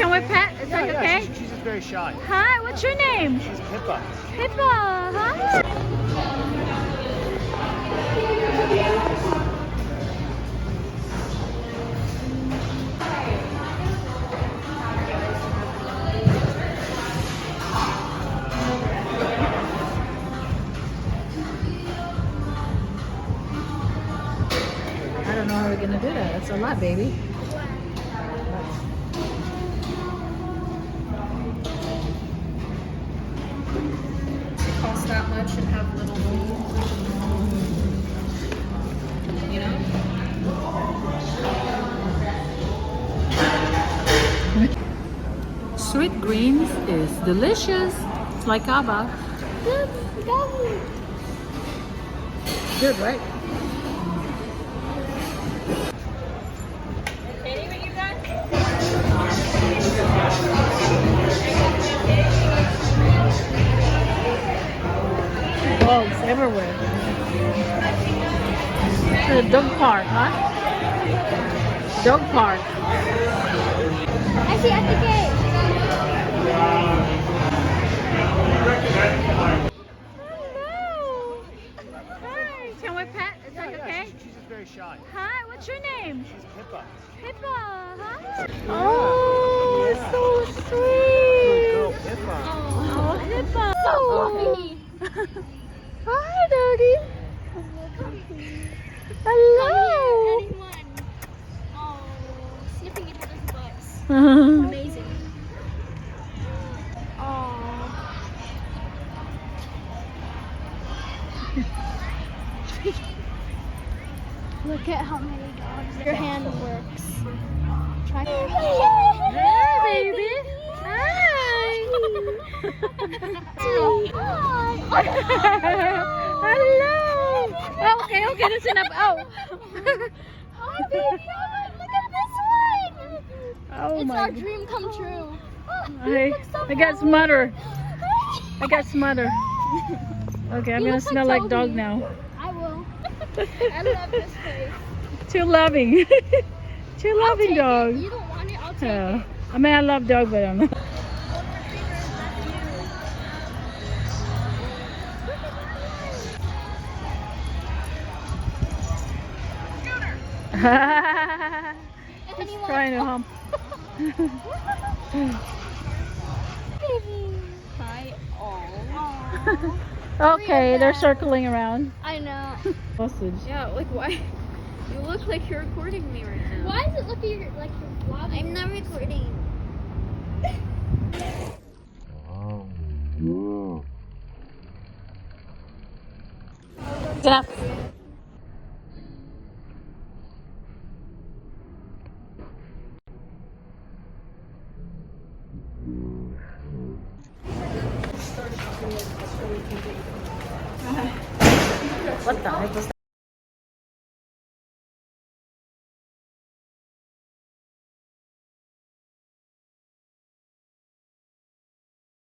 can we pet? Is that okay? She's just very shy. Hi, what's your name? She's Pippa. Pippa, hi. I don't know how we're gonna do that. That's a lot, baby. Cost that much and have little you know? Sweet greens is delicious. It's like Abba. Good, right? Dogs everywhere. The dog park, huh? Dog park. I see at the gate. Hello. Hi. Can we pet? Is that okay? She's just very shy. Hi, what's your name? She's Pippa. Pippa. Hi. Oh, so sweet. Good girl, Pippa. Oh, Pippa. So Hi, doggy. Hello. anyone. Oh, sniffing each other's butts. Amazing. Oh. Look at how many dogs. Your hand works. Try. Hi, baby. Hi. Hello. Oh, okay, that's enough. Oh. Hi, baby. Look at this one. Oh It's my our God. dream come true. I got smother. I got smother. Okay, I'm You gonna look like smell like Toby. dog now. I will. I love this place. Too loving. Too I'll loving take dog. it. You don't want it, I'll take Yeah. it. I mean, I love dog, but I'm not. He's trying to hump. Hi, all. Okay, they're circling around. I know. Sausage. Yeah, like why? You look like you're recording me right now. Why does it look like you're vlogging? I'm not recording. Enough. What the heck was that?